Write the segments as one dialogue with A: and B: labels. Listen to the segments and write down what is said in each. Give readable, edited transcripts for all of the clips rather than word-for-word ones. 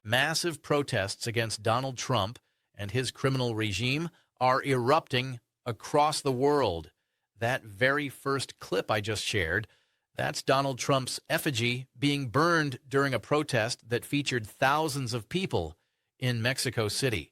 A: Massive protests against Donald Trump and his criminal regime are erupting across the world. That very first clip I just shared, that's Donald Trump's effigy being burned during a protest that featured thousands of people in Mexico City.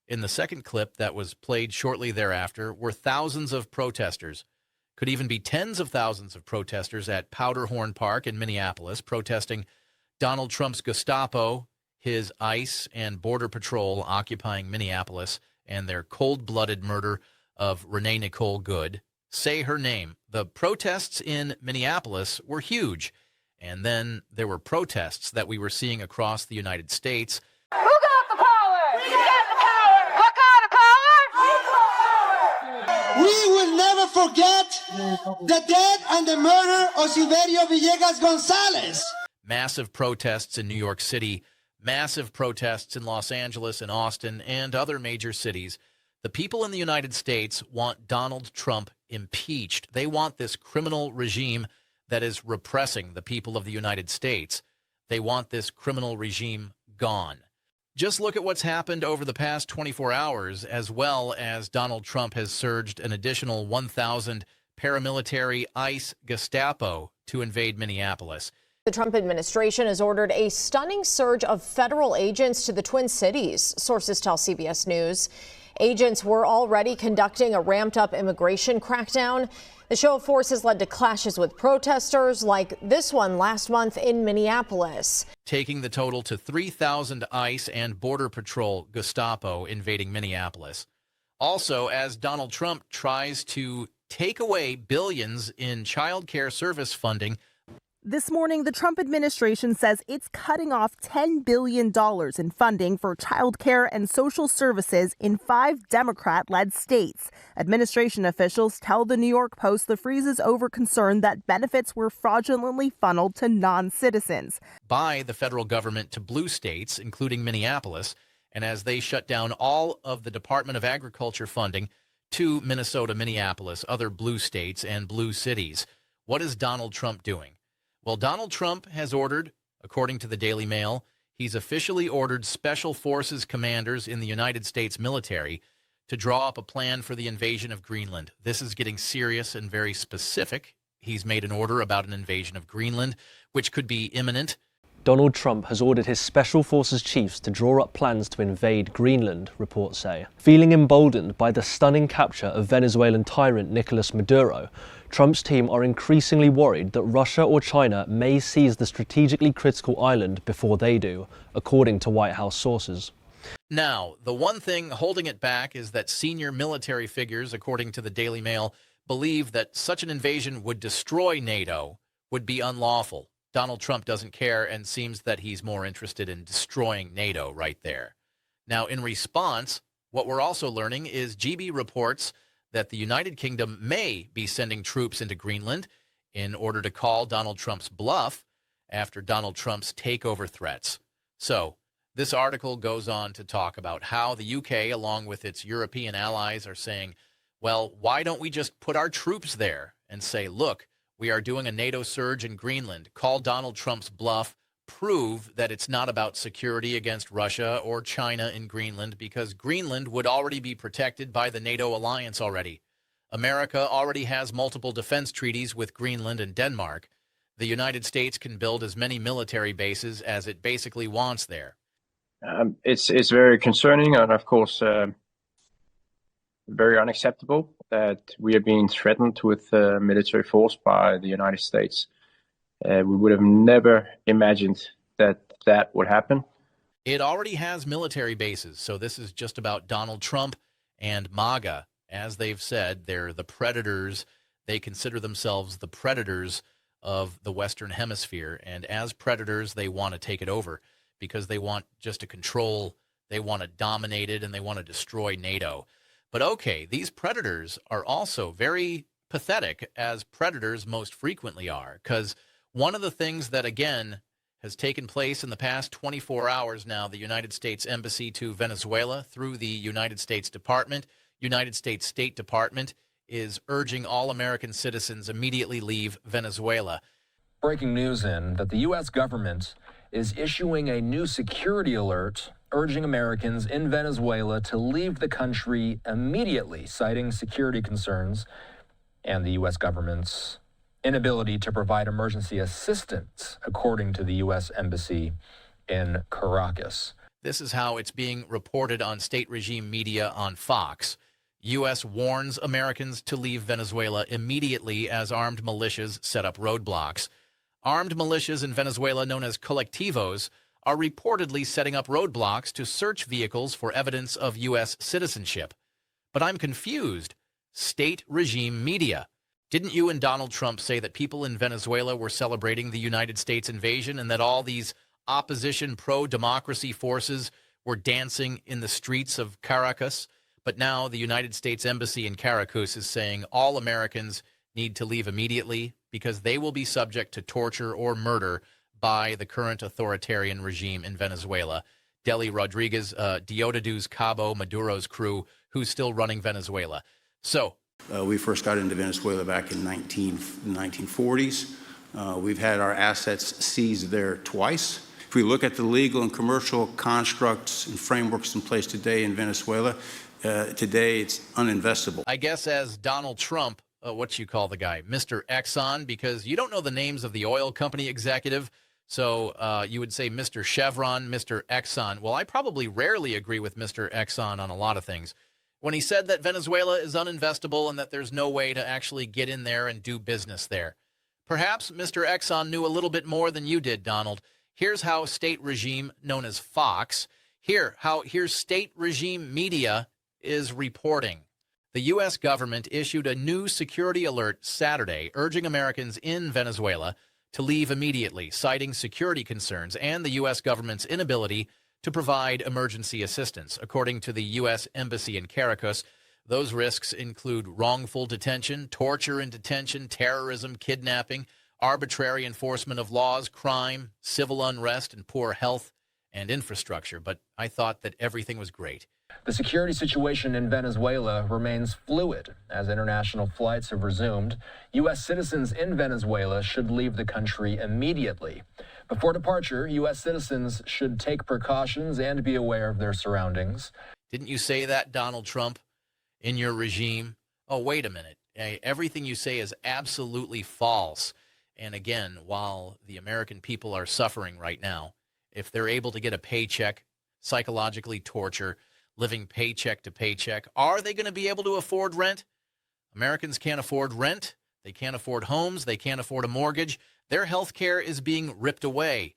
A: In the second clip that was played shortly thereafter were thousands of protesters. Could even be tens of thousands of protesters at Powderhorn Park in Minneapolis protesting Donald Trump's Gestapo, his ICE and Border Patrol occupying Minneapolis, and their cold-blooded murder of Renee Nicole Good. Say her name. The protests in Minneapolis were huge. And then there were protests that we were seeing across the United States.
B: Who got the power? We got the power. What kind of power?
C: We will never forget the death and the murder of Silverio Villegas Gonzalez.
A: Massive protests in New York City, massive protests in Los Angeles and Austin and other major cities. The people in the United States want Donald Trump impeached. They want this criminal regime that is repressing the people of the United States. They want this criminal regime gone. Just look at what's happened over the past 24 hours, as well as Donald Trump has surged an additional 1,000 paramilitary ICE Gestapo to invade Minneapolis.
D: The Trump administration has ordered a stunning surge of federal agents to the Twin Cities, sources tell CBS News. Agents were already conducting a ramped-up immigration crackdown. The show of force has led to clashes with protesters like this one last month in Minneapolis,
A: taking the total to 3,000 ICE and Border Patrol Gestapo invading Minneapolis. Also, as Donald Trump tries to take away billions in child care service funding.
E: This morning, the Trump administration says it's cutting off $10 billion in funding for child care and social services in 5 Democrat-led states. Administration officials tell the New York Post the freeze is over concern that benefits were fraudulently funneled to non-citizens
A: by the federal government to blue states, including Minneapolis, and as they shut down all of the Department of Agriculture funding to Minnesota, Minneapolis, other blue states, and blue cities. What is Donald Trump doing? Well, Donald Trump has ordered, according to the Daily Mail, he's officially ordered Special Forces commanders in the United States military to draw up a plan for the invasion of Greenland. This is getting serious and very specific. He's made an order about an invasion of Greenland, which could be imminent.
F: Donald Trump has ordered his Special Forces chiefs to draw up plans to invade Greenland, reports say. Feeling emboldened by the stunning capture of Venezuelan tyrant Nicolas Maduro, Trump's team are increasingly worried that Russia or China may seize the strategically critical island before they do, according to White House sources.
A: Now, the one thing holding it back is that senior military figures, according to the Daily Mail, believe that such an invasion would destroy NATO, would be unlawful. Donald Trump doesn't care and seems that he's more interested in destroying NATO right there. Now, in response, what we're also learning is GB reports that the United Kingdom may be sending troops into Greenland in order to call Donald Trump's bluff after Donald Trump's takeover threats. So, this article goes on to talk about how the UK, along with its European allies, are saying, well, why don't we just put our troops there and say, look, we are doing a NATO surge in Greenland, call Donald Trump's bluff, prove that it's not about security against Russia or China in Greenland, because Greenland would already be protected by the NATO alliance already. America already has multiple defense treaties with Greenland and Denmark. The United States can build as many military bases as it basically wants there.
G: It's very concerning and, of course, very unacceptable that we are being threatened with military force by the United States. We would have never imagined that that would happen.
A: It already has military bases, so this is just about Donald Trump and MAGA. As they've said, they're the predators. They consider themselves the predators of the Western Hemisphere, and as predators, they want to take it over because they want just to control, they want to dominate it, and they want to destroy NATO. But okay, these predators are also very pathetic, as predators most frequently are, because one of the things that, again, has taken place in the past 24 hours now. The United States Embassy to Venezuela, through the United States State Department, is urging all American citizens immediately leave Venezuela.
H: Breaking news that the U.S. government is issuing a new security alert urging Americans in Venezuela to leave the country immediately, citing security concerns and the U.S. government's inability to provide emergency assistance, according to the U.S. Embassy in Caracas.
A: This is how it's being reported on state regime media on Fox. U.S. warns Americans to leave Venezuela immediately as armed militias set up roadblocks. Armed militias in Venezuela, known as colectivos, are reportedly setting up roadblocks to search vehicles for evidence of U.S. citizenship. But I'm confused. State regime media. Didn't you and Donald Trump say that people in Venezuela were celebrating the United States invasion and that all these opposition pro-democracy forces were dancing in the streets of Caracas? But now the United States Embassy in Caracas is saying all Americans need to leave immediately because they will be subject to torture or murder by the current authoritarian regime in Venezuela. Deli Rodriguez, Diosdado Cabo Maduro's crew, who's still running Venezuela. So
I: we first got into Venezuela back in the 1940s. We've had our assets seized there twice. If we look at the legal and commercial constructs and frameworks in place today in Venezuela, today it's uninvestable.
A: I guess as Donald Trump, what you call the guy, Mr. Exxon, because you don't know the names of the oil company executive, so you would say Mr. Chevron, Mr. Exxon. Well, I probably rarely agree with Mr. Exxon on a lot of things. When he said that Venezuela is uninvestable and that there's no way to actually get in there and do business there. Perhaps Mr. Exxon knew a little bit more than you did, Donald. Here's how state regime known as Fox, here's state regime media is reporting. The U.S. government issued a new security alert Saturday urging Americans in Venezuela to leave immediately, citing security concerns and the U.S. government's inability to provide emergency assistance. According to the U.S. Embassy in Caracas, those risks include wrongful detention, torture in detention, terrorism, kidnapping, arbitrary enforcement of laws, crime, civil unrest, and poor health and infrastructure. But I thought that everything was great.
H: The security situation in Venezuela remains fluid. As international flights have resumed, U.S. citizens in Venezuela should leave the country immediately. Before departure, U.S. citizens should take precautions and be aware of their surroundings.
A: Didn't you say that, Donald Trump, in your regime? Oh, wait a minute. Everything you say is absolutely false. And again, while the American people are suffering right now, if they're able to get a paycheck, psychologically torture, living paycheck to paycheck, are they going to be able to afford rent? Americans can't afford rent. They can't afford homes. They can't afford a mortgage. Their health care is being ripped away.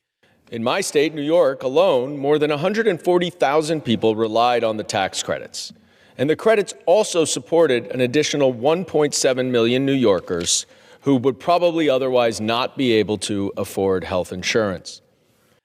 J: In my state, New York, alone, more than 140,000 people relied on the tax credits. And the credits also supported an additional 1.7 million New Yorkers who would probably otherwise not be able to afford health insurance.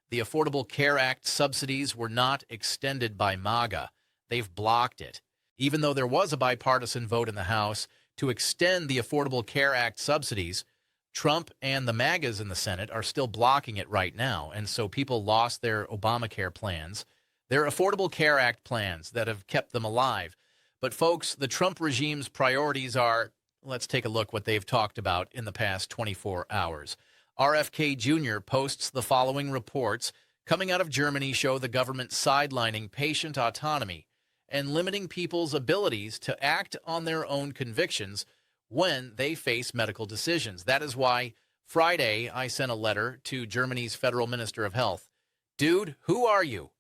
A: The Affordable Care Act subsidies were not extended by MAGA. They've blocked it. Even though there was a bipartisan vote in the House to extend the Affordable Care Act subsidies, Trump and the MAGAs in the Senate are still blocking it right now. And so people lost their Obamacare plans, their Affordable Care Act plans that have kept them alive. But folks, the Trump regime's priorities are, let's take a look what they've talked about in the past 24 hours. RFK Jr. posts the following reports coming out of Germany show the government sidelining patient autonomy and limiting people's abilities to act on their own convictions when they face medical decisions. That is why Friday I sent a letter to Germany's Federal Minister of Health. Dude, who are you?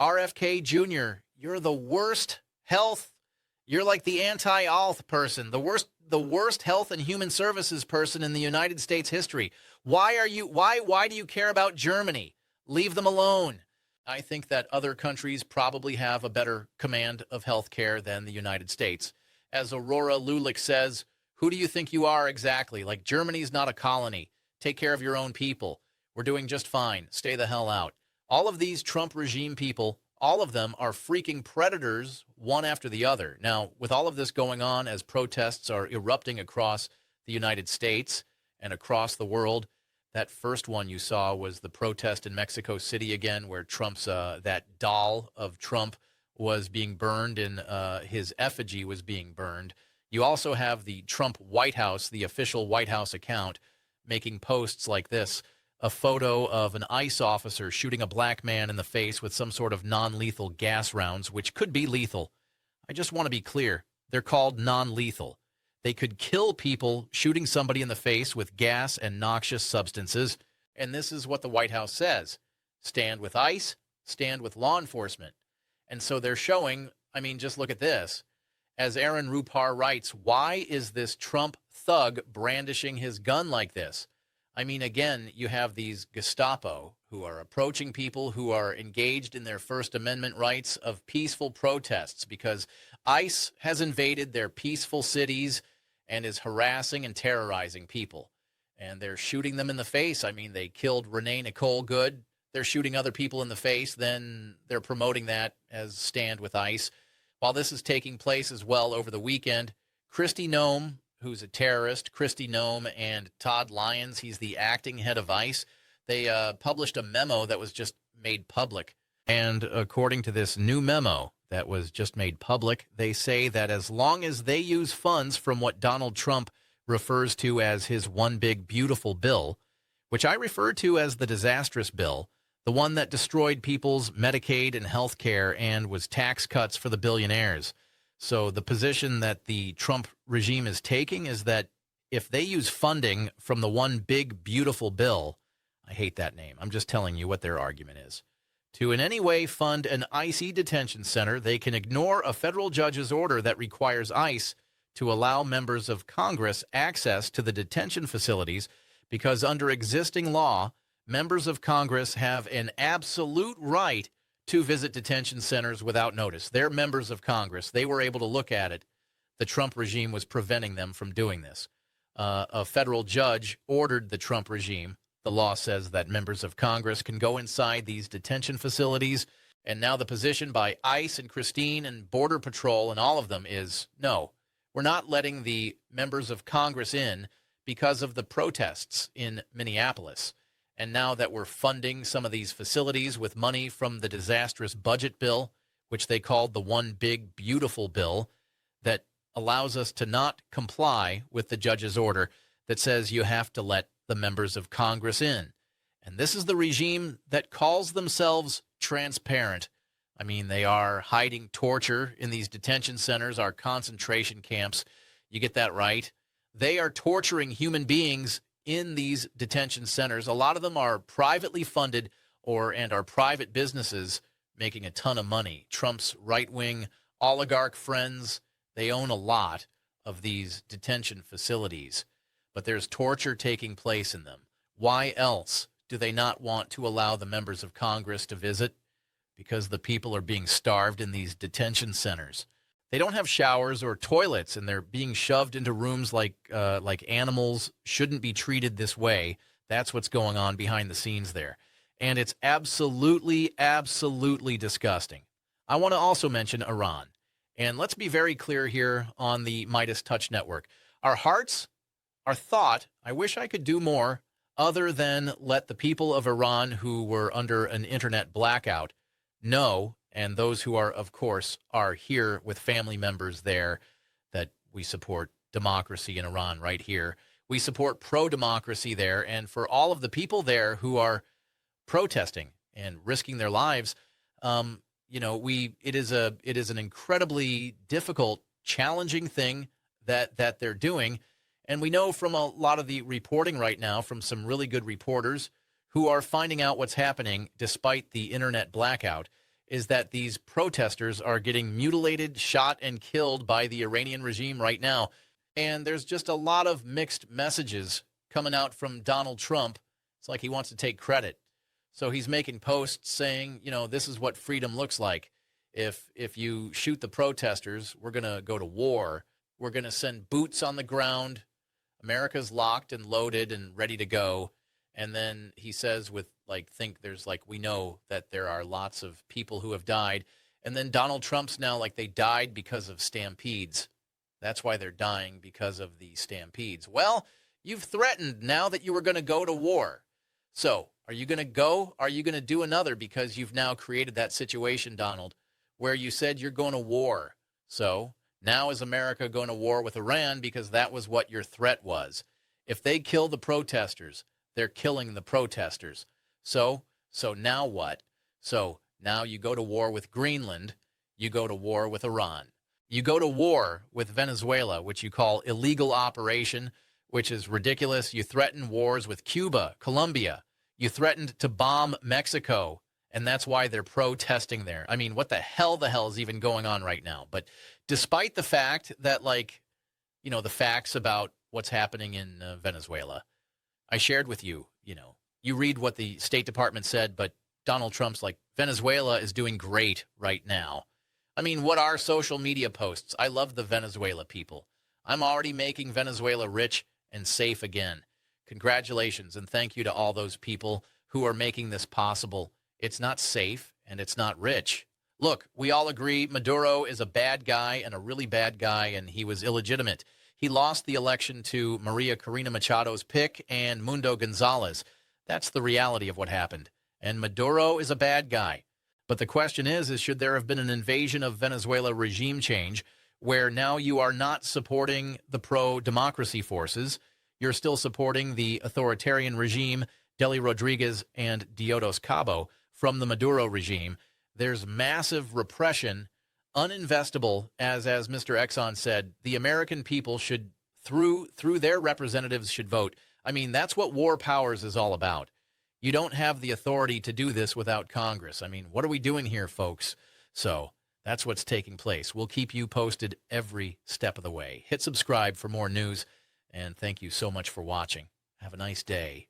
A: RFK Jr., you're the worst health. You're like the anti-Alth person, the worst health and human services person in the United States history. Why do you care about Germany? Leave them alone. I think that other countries probably have a better command of health care than the United States. As Aurora Lulick says, who do you think you are exactly? Like, Germany's not a colony. Take care of your own people. We're doing just fine. Stay the hell out. All of these Trump regime people, all of them are freaking predators, one after the other. Now, with all of this going on as protests are erupting across the United States and across the world, That first one you saw was the protest in Mexico City again, where Trump's, that doll of Trump was being burned and his effigy was being burned. You also have the Trump White House, the official White House account, making posts like this, a photo of an ICE officer shooting a black man in the face with some sort of non-lethal gas rounds, which could be lethal. I just want to be clear. They're called non-lethal. They could kill people shooting somebody in the face with gas and noxious substances. And this is what the White House says. Stand with ICE, stand with law enforcement. And so they're showing, I mean, just look at this. As Aaron Rupar writes, why is this Trump thug brandishing his gun like this? I mean, again, you have these Gestapo who are approaching people who are engaged in their First Amendment rights of peaceful protests because ICE has invaded their peaceful cities and is harassing and terrorizing people. And they're shooting them in the face. I mean, they killed Renee Nicole Good. They're shooting other people in the face. Then they're promoting that as Stand with ICE. While this is taking place as well over the weekend, Kristi Noem, who's a terrorist, Kristi Noem and Todd Lyons, he's the acting head of ICE, they published a memo that was just made public. And according to this new memo that was just made public, they say that as long as they use funds from what Donald Trump refers to as his one big beautiful bill, which I refer to as the disastrous bill, the one that destroyed people's Medicaid and health care and was tax cuts for the billionaires. So the position that the Trump regime is taking is that if they use funding from the one big beautiful bill, I hate that name, I'm just telling you what their argument is, to in any way fund an ICE detention center, they can ignore a federal judge's order that requires ICE to allow members of Congress access to the detention facilities because under existing law, members of Congress have an absolute right to visit detention centers without notice. They're members of Congress. They were able to look at it. The Trump regime was preventing them from doing this. A federal judge ordered the Trump regime. The law says that members of Congress can go inside these detention facilities. And now the position by ICE and Christine and Border Patrol and all of them is, no, we're not letting the members of Congress in because of the protests in Minneapolis. And now that we're funding some of these facilities with money from the disastrous budget bill, which they called the one big beautiful bill, that allows us to not comply with the judge's order that says you have to let the members of Congress in. And this is the regime that calls themselves transparent. I mean, they are hiding torture in these detention centers, our concentration camps. You get that right. They are torturing human beings in these detention centers. A lot of them are privately funded and are private businesses making a ton of money. Trump's right-wing oligarch friends, they own a lot of these detention facilities. But there's torture taking place in them. Why else do they not want to allow the members of Congress to visit? Because the people are being starved in these detention centers. They don't have showers or toilets, and they're being shoved into rooms like animals shouldn't be treated this way. That's what's going on behind the scenes there. And it's absolutely, absolutely disgusting. I want to also mention Iran. And let's be very clear here on the Midas Touch Network. Our hearts, our thought, I wish I could do more other than let the people of Iran who were under an internet blackout know, and those who are, of course, are here with family members there, that we support democracy in Iran right here. We support pro-democracy there. And for all of the people there who are protesting and risking their lives, it is an incredibly difficult, challenging thing that they're doing. And we know from a lot of the reporting right now from some really good reporters who are finding out what's happening despite the internet blackout, is that these protesters are getting mutilated, shot, and killed by the Iranian regime right now. And there's just a lot of mixed messages coming out from Donald Trump. It's like he wants to take credit. So he's making posts saying, this is what freedom looks like. If you shoot the protesters, we're going to go to war. We're going to send boots on the ground. America's locked and loaded and ready to go. And then he says we know that there are lots of people who have died. And then Donald Trump's now they died because of stampedes. That's why they're dying, because of the stampedes. Well, You've threatened now that you were going to go to war. So are you going to go? Are you going to do another? Because you've now created that situation, Donald, where you said you're going to war. So now is America going to war with Iran because that was what your threat was? If they kill the protesters, they're killing the protesters. So now what? So now you go to war with Greenland. You go to war with Iran. You go to war with Venezuela, which you call illegal operation, which is ridiculous. You threaten wars with Cuba, Colombia. You threatened to bomb Mexico, and that's why they're protesting there. I mean, what the hell is even going on right now? But despite the fact that, the facts about what's happening in Venezuela, I shared with you, you read what the State Department said, but Donald Trump's like, Venezuela is doing great right now. I mean, what are social media posts? I love the Venezuela people. I'm already making Venezuela rich and safe again. Congratulations, and thank you to all those people who are making this possible. It's not safe, and it's not rich. Look, we all agree Maduro is a bad guy and a really bad guy, and he was illegitimate. He lost the election to Maria Corina Machado's pick and Mundo Gonzalez. That's the reality of what happened. And Maduro is a bad guy. But the question is should there have been an invasion of Venezuela regime change where now you are not supporting the pro-democracy forces, you're still supporting the authoritarian regime, Delcy Rodriguez and Diosdado Cabo from the Maduro regime. There's massive repression, uninvestable, as Mr. Exxon said, the American people should, through their representatives, should vote. I mean, that's what war powers is all about. You don't have the authority to do this without Congress. I mean, what are we doing here, folks? So that's what's taking place. We'll keep you posted every step of the way. Hit subscribe for more news, and thank you so much for watching. Have a nice day.